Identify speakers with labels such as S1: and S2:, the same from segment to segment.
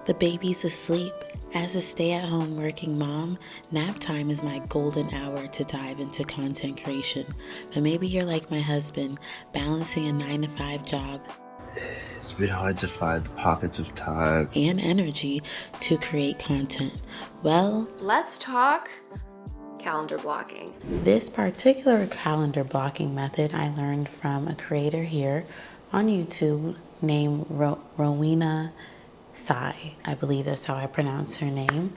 S1: The baby's asleep. As a stay-at-home working mom, nap time is my golden hour to dive into content creation. But maybe you're like my husband, balancing a 9 to 5 job
S2: It's been hard to find pockets of time.
S1: and energy to create content. Well,
S3: Let's talk calendar blocking.
S1: this particular calendar blocking method I learned from a creator here on YouTube named Rowena Sai. I believe that's how I pronounce her name.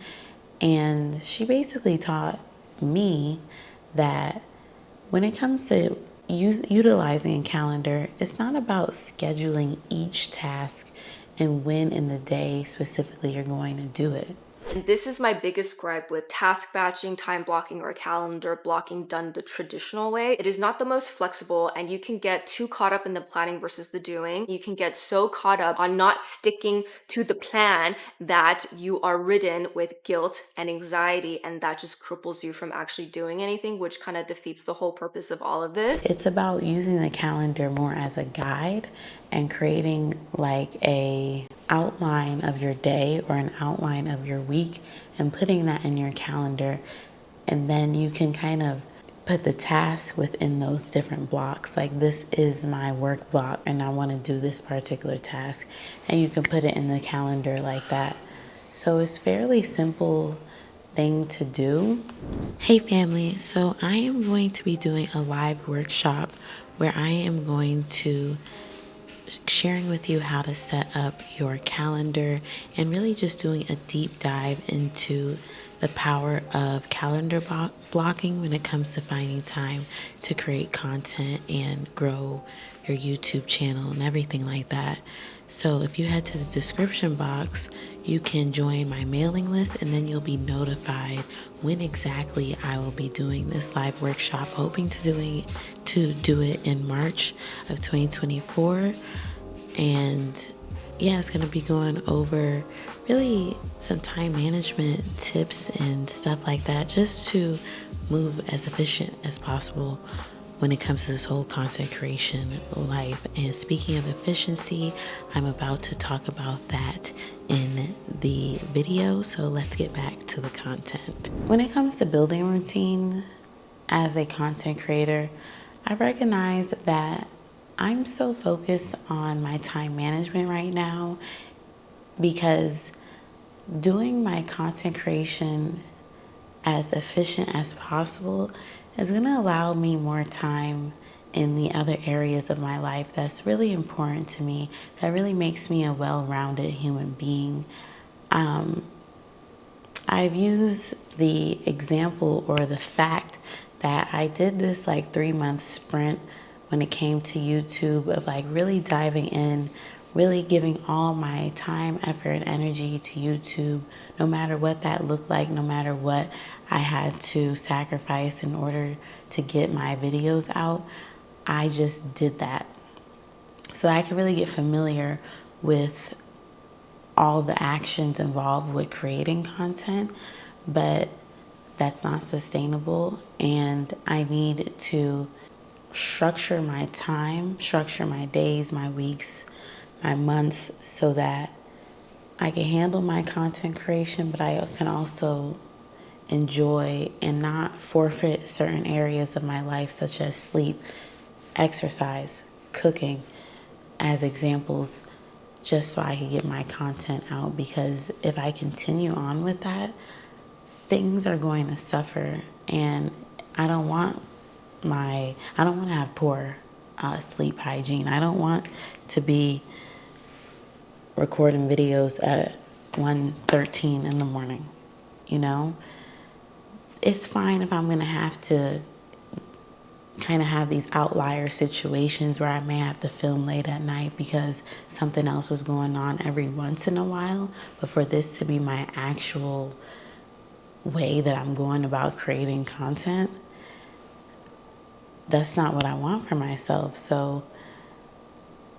S1: And she basically taught me that when it comes to utilizing a calendar, it's not about scheduling each task and when in the day specifically you're going to do it.
S3: And this is my biggest gripe with task batching, time blocking, or calendar blocking done the traditional way. It is not the most flexible, and you can get too caught up in the planning versus the doing. You can get so caught up on not sticking to the plan that you are ridden with guilt and anxiety, and that just cripples you from actually doing anything, which kind of defeats the whole purpose of all of this.
S1: It's about using the calendar more as a guide and creating like a outline of your day or an outline of your week and putting that in your calendar, and then you can kind of put the tasks within those different blocks. Like, this is my work block and I want to do this particular task, and you can put it in the calendar like that. So it's fairly simple thing to do. Hey family, so I am going to be doing a live workshop where I am going to sharing with you how to set up your calendar and really just doing a deep dive into the power of calendar blocking when it comes to finding time to create content and grow your YouTube channel and everything like that. So if you head to the description box, you can join my mailing list, and then you'll be notified when exactly I will be doing this live workshop, hoping to do it in March of 2024. And yeah, it's going to be going over really some time management tips and stuff like that, just to move as efficient as possible when it comes to this whole content creation life. And speaking of efficiency, I'm about to talk about that in the video. So let's get back to the content. When it comes to building routine as a content creator, I recognize that I'm so focused on my time management right now because doing my content creation as efficient as possible is going to allow me more time in the other areas of my life that's really important to me, that really makes me a well-rounded human being. I've used the example or the fact that I did this like 3-month sprint when it came to YouTube of like really diving in, really giving all my time, effort, and energy to YouTube, no matter what that looked like, no matter what I had to sacrifice in order to get my videos out. I just did that. So I could really get familiar with all the actions involved with creating content, but that's not sustainable. And I need to structure my time, structure my days, my weeks, my months, so that I can handle my content creation, but I can also enjoy and not forfeit certain areas of my life, such as sleep, exercise, cooking, as examples, just so I can get my content out. Because if I continue on with that, things are going to suffer, and I don't want to have poor sleep hygiene. I don't want to be recording videos at 1:13 in the morning. You know, it's fine if I'm going to have to kind of have these outlier situations where I may have to film late at night because something else was going on every once in a while. But for this to be my actual way that I'm going about creating content, that's not what I want for myself. So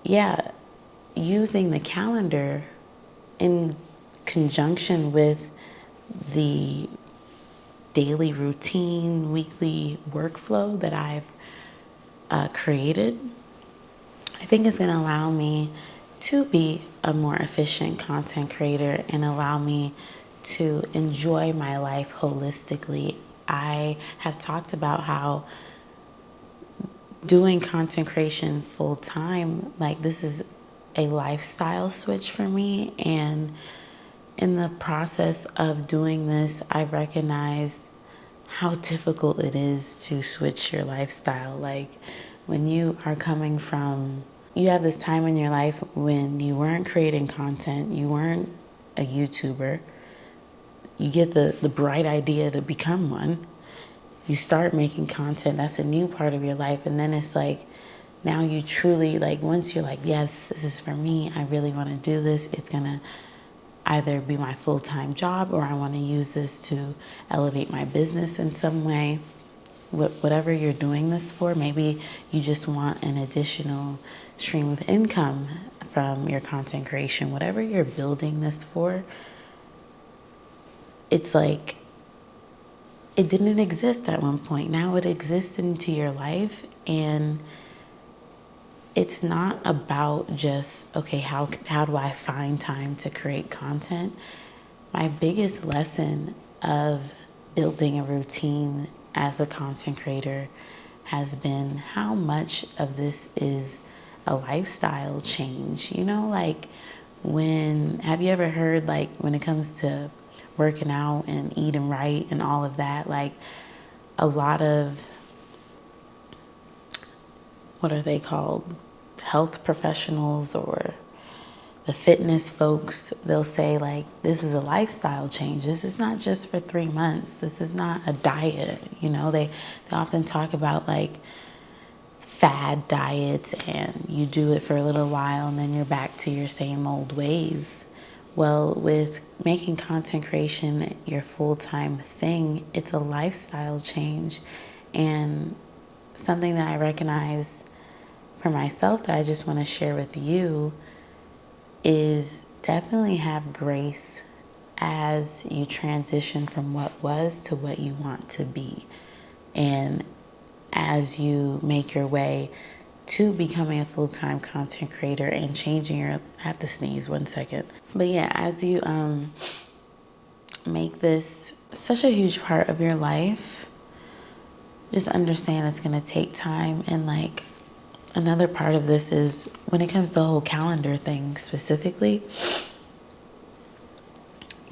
S1: yeah, using the calendar in conjunction with the daily routine, weekly workflow that I've created, I think it's going to allow me to be a more efficient content creator and allow me to enjoy my life holistically. I have talked about how doing content creation full time, like this is a lifestyle switch for me. And in the process of doing this, I recognize how difficult it is to switch your lifestyle. Like when you are coming from, you have this time in your life when you weren't creating content, you weren't a YouTuber, you get the bright idea to become one, you start making content, that's a new part of your life. And then it's like, now you truly, like, once you're like, yes, this is for me, I really want to do this, it's gonna either be my full-time job or I want to use this to elevate my business in some way. Whatever you're doing this for, maybe you just want an additional stream of income from your content creation, whatever you're building this for, it's like it didn't exist at one point. Now it exists into your life, and it's not about just, okay, how do I find time to create content? My biggest lesson of building a routine as a content creator has been how much of this is a lifestyle change. You know, like have you ever heard, like, when it comes to working out and eating right and all of that, like a lot of, what are they called? Health professionals or the fitness folks, they'll say like, this is a lifestyle change. This is not just for 3 months. This is not a diet. You know, they often talk about like fad diets, and you do it for a little while and then you're back to your same old ways. Well, with making content creation your full-time thing, it's a lifestyle change, and something that I recognize for myself that I just want to share with you is definitely have grace as you transition from what was to what you want to be. And as you make your way to becoming a full-time content creator and changing your, I have to sneeze 1 second. But yeah, as you make this such a huge part of your life, just understand it's going to take time. And like, another part of this is when it comes to the whole calendar thing specifically,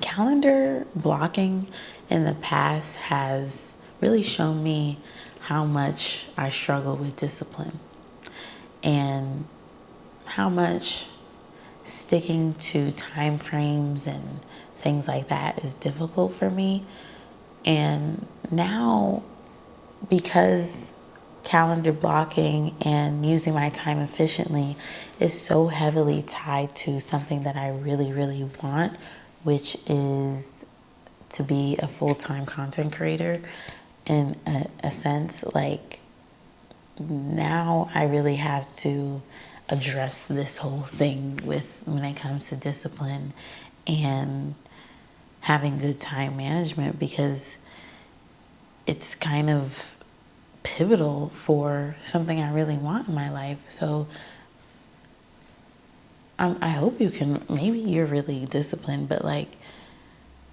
S1: calendar blocking in the past has really shown me how much I struggle with discipline and how much sticking to time frames and things like that is difficult for me. And now, because calendar blocking and using my time efficiently is so heavily tied to something that I really, really want, which is to be a full-time content creator, in a sense, like, now I really have to address this whole thing with, when it comes to discipline and having good time management, because it's kind of pivotal for something I really want in my life. So I hope you can, maybe you're really disciplined, but like,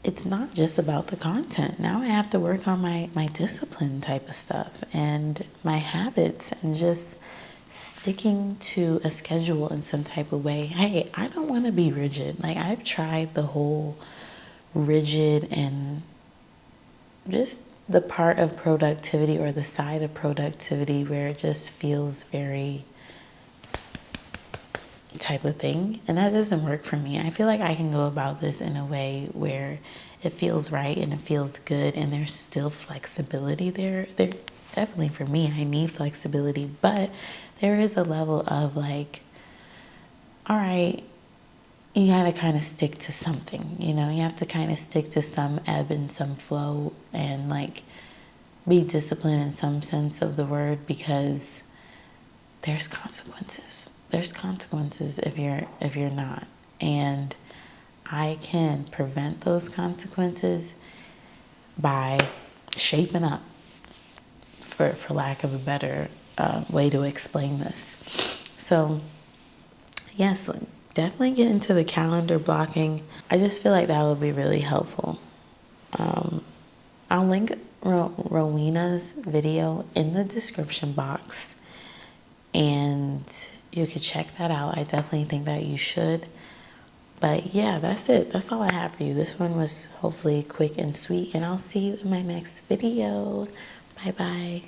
S1: it's not just about the content. Now I have to work on my discipline type of stuff and my habits and just sticking to a schedule in some type of way. Hey, I don't want to be rigid. Like, I've tried the whole rigid and just the part of productivity or the side of productivity where it just feels very type of thing, and that doesn't work for me. I feel like I can go about this in a way where it feels right and it feels good, and there's still flexibility there. There definitely, for me, I need flexibility, but there is a level of like, all right, you gotta kind of stick to something, you know, you have to kind of stick to some ebb and some flow, and like be disciplined in some sense of the word, because there's consequences. There's consequences if you're not. And I can prevent those consequences by shaping up, for lack of a better way to explain this. So yes, definitely get into the calendar blocking. I just feel like that would be really helpful. I'll link Rowena's video in the description box, and you could check that out. I definitely think that you should. But yeah, that's it. That's all I have for you. This one was hopefully quick and sweet, and I'll see you in my next video. Bye bye.